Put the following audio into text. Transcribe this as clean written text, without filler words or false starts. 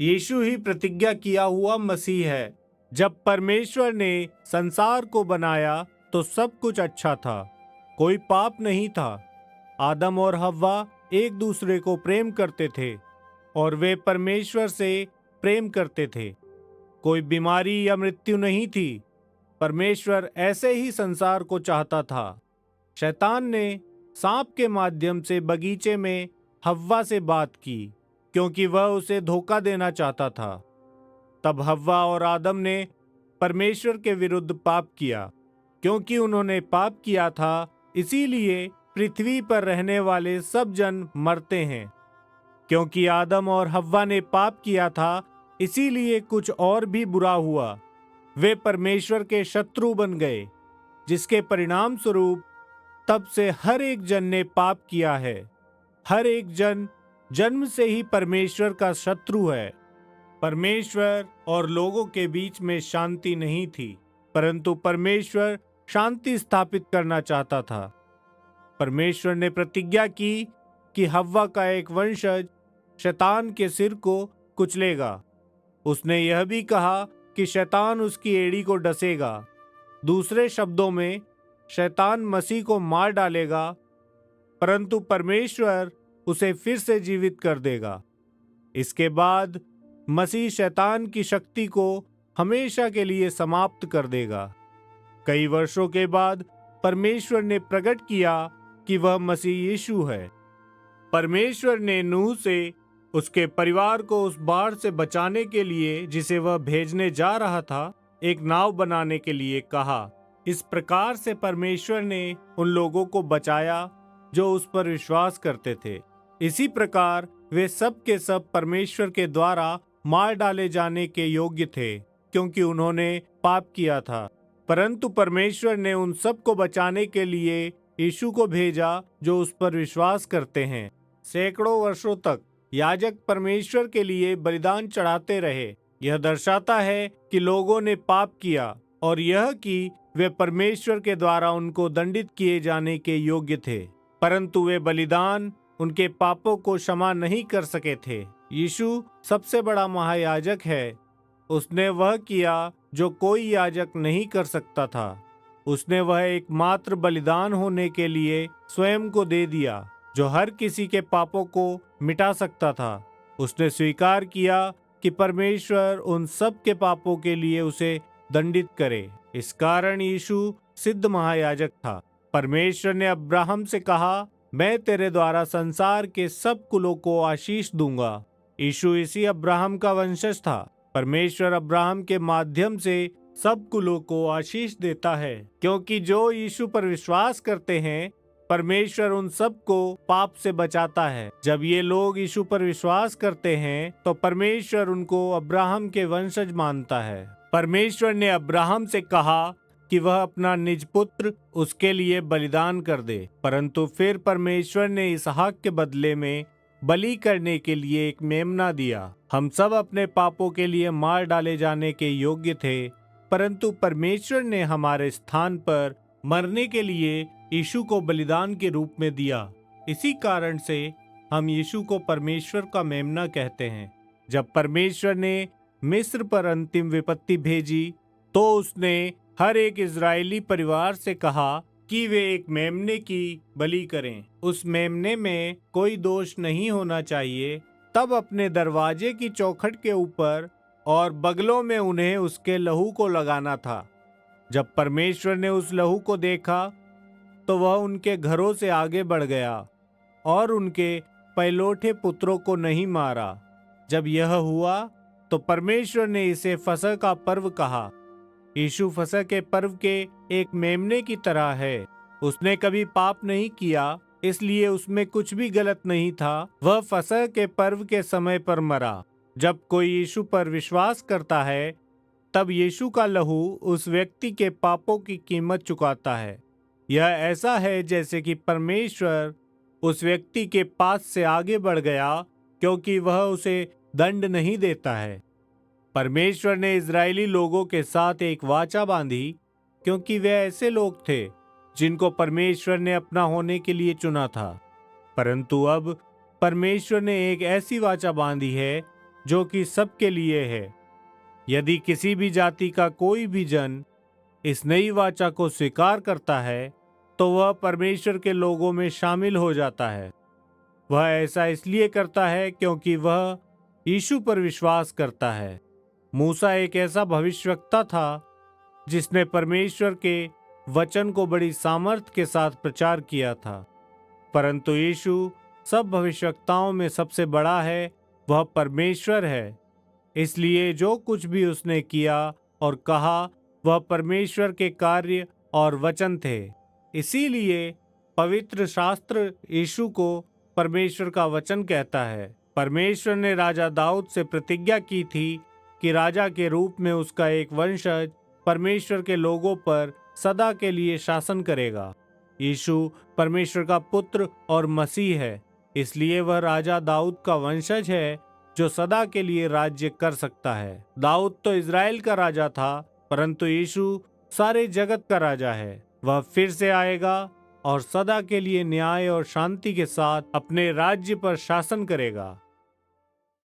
यीशु ही प्रतिज्ञा किया हुआ मसीह है। जब परमेश्वर ने संसार को बनाया तो सब कुछ अच्छा था, कोई पाप नहीं था। आदम और हव्वा एक दूसरे को प्रेम करते थे और वे परमेश्वर से प्रेम करते थे। कोई बीमारी या मृत्यु नहीं थी। परमेश्वर ऐसे ही संसार को चाहता था। शैतान ने सांप के माध्यम से बगीचे में हव्वा से बात की, क्योंकि वह उसे धोखा देना चाहता था। तब हव्वा और आदम ने परमेश्वर के विरुद्ध पाप किया। क्योंकि उन्होंने पाप किया था, इसीलिए पृथ्वी पर रहने वाले सब जन मरते हैं। क्योंकि आदम और हव्वा ने पाप किया था, इसीलिए कुछ और भी बुरा हुआ। वे परमेश्वर के शत्रु बन गए, जिसके परिणाम स्वरूप तब से हर एक जन ने पाप किया है। हर एक जन जन्म से ही परमेश्वर का शत्रु है। परमेश्वर और लोगों के बीच में शांति नहीं थी, परंतु परमेश्वर शांति स्थापित करना चाहता था। परमेश्वर ने प्रतिज्ञा की कि हव्वा का एक वंशज शैतान के सिर को कुचलेगा। उसने यह भी कहा कि शैतान उसकी एड़ी को डसेगा। दूसरे शब्दों में, शैतान मसीह को मार डालेगा, परंतु परमेश्वर उसे फिर से जीवित कर देगा। इसके बाद मसीह शैतान की शक्ति को हमेशा के लिए समाप्त कर देगा। कई वर्षों के बाद परमेश्वर ने प्रकट किया कि वह मसीह यीशु है। परमेश्वर ने नूह से उसके परिवार को उस बाढ़ से बचाने के लिए, जिसे वह भेजने जा रहा था, एक नाव बनाने के लिए कहा। इस प्रकार से परमेश्वर ने उन लोगों को बचाया जो उस पर विश्वास करते थे। इसी प्रकार वे सब के सब परमेश्वर के द्वारा मार डाले जाने के योग्य थे, क्योंकि उन्होंने पाप किया था। परंतु परमेश्वर ने उन सब को बचाने के लिए यीशु को भेजा, जो उस पर विश्वास करते हैं। सैकड़ों वर्षों तक याजक परमेश्वर के लिए बलिदान चढ़ाते रहे। यह दर्शाता है कि लोगों ने पाप किया और यह कि वे परमेश्वर के द्वारा उनको दंडित किए जाने के योग्य थे, परंतु वे बलिदान उनके पापों को क्षमा नहीं कर सके थे। यीशु सबसे बड़ा महायाजक है। उसने वह किया जो कोई याजक नहीं कर सकता था। उसने वह एकमात्र बलिदान होने के लिए स्वयं को दे दिया, जो हर किसी के पापों को मिटा सकता था। उसने स्वीकार किया कि परमेश्वर उन सब के पापों के लिए उसे दंडित करे। इस कारण यीशु सिद्ध महायाजक था। परमेश्वर ने अब्राहम से कहा, मैं तेरे द्वारा संसार के सब कुलों को आशीष दूंगा। यीशु इसी अब्राहम का वंशज था। परमेश्वर अब्राहम के माध्यम से सब कुलों को आशीष देता है, क्योंकि जो यीशु पर विश्वास करते हैं, परमेश्वर उन सब को पाप से बचाता है। जब ये लोग यीशु पर विश्वास करते हैं, तो परमेश्वर उनको अब्राहम के वंशज मानता है। परमेश्वर ने अब्राहम से कहा कि वह अपना निज पुत्र उसके लिए बलिदान कर दे, परंतु फिर परमेश्वर ने इसहाक के बदले में बलि करने के लिए एक मेमना दिया। हम सब अपने पापों के लिए मार डाले जाने के योग्य थे, परंतु परमेश्वर ने हमारे स्थान पर मरने के लिए यीशु को बलिदान के रूप में दिया। इसी कारण से हम यीशु को परमेश्वर का मेमना कहते हैं। जब परमेश्वर ने मिस्र पर अंतिम विपत्ति भेजी, तो उसने हर एक इजरायली परिवार से कहा कि वे एक मेमने की बलि करें। उस मेमने में कोई दोष नहीं होना चाहिए। तब अपने दरवाजे की चौखट के ऊपर और बगलों में उन्हें उसके लहू को लगाना था। जब परमेश्वर ने उस लहू को देखा, तो वह उनके घरों से आगे बढ़ गया और उनके पहलौठे पुत्रों को नहीं मारा। जब यह हुआ, तो परमेश्वर ने इसे फसह का पर्व कहा। यीशु फसह के पर्व के एक मेमने की तरह है। उसने कभी पाप नहीं किया, इसलिए उसमें कुछ भी गलत नहीं था। वह फसह के पर्व के समय पर मरा। जब कोई यीशु पर विश्वास करता है, तब यीशु का लहू उस व्यक्ति के पापों की कीमत चुकाता है। यह ऐसा है जैसे कि परमेश्वर उस व्यक्ति के पास से आगे बढ़ गया, क्योंकि वह उसे दंड नहीं देता है। परमेश्वर ने इजरायली लोगों के साथ एक वाचा बांधी, क्योंकि वे ऐसे लोग थे जिनको परमेश्वर ने अपना होने के लिए चुना था। परंतु अब परमेश्वर ने एक ऐसी वाचा बांधी है जो कि सबके लिए है। यदि किसी भी जाति का कोई भी जन इस नई वाचा को स्वीकार करता है तो वह परमेश्वर के लोगों में शामिल हो जाता है। वह ऐसा इसलिए करता है क्योंकि वह यीशु पर विश्वास करता है। मूसा एक ऐसा भविष्यवक्ता था जिसने परमेश्वर के वचन को बड़ी सामर्थ्य के साथ प्रचार किया था, परंतु यीशु सब भविष्यवक्ताओं में सबसे बड़ा है, वह परमेश्वर है। इसलिए जो कुछ भी उसने किया और कहा वह परमेश्वर के कार्य और वचन थे। इसीलिए पवित्र शास्त्र यीशु को परमेश्वर का वचन कहता है। परमेश्वर ने राजा दाऊद से प्रतिज्ञा की थी कि राजा के रूप में उसका एक वंशज परमेश्वर के लोगों पर सदा के लिए शासन करेगा। यीशु परमेश्वर का पुत्र और मसीह है, इसलिए वह राजा दाऊद का वंशज है जो सदा के लिए राज्य कर सकता है। दाऊद तो इज़राइल का राजा था, परंतु यीशु सारे जगत का राजा है। वह फिर से आएगा और सदा के लिए न्याय और शांति के साथ अपने राज्य पर शासन करेगा।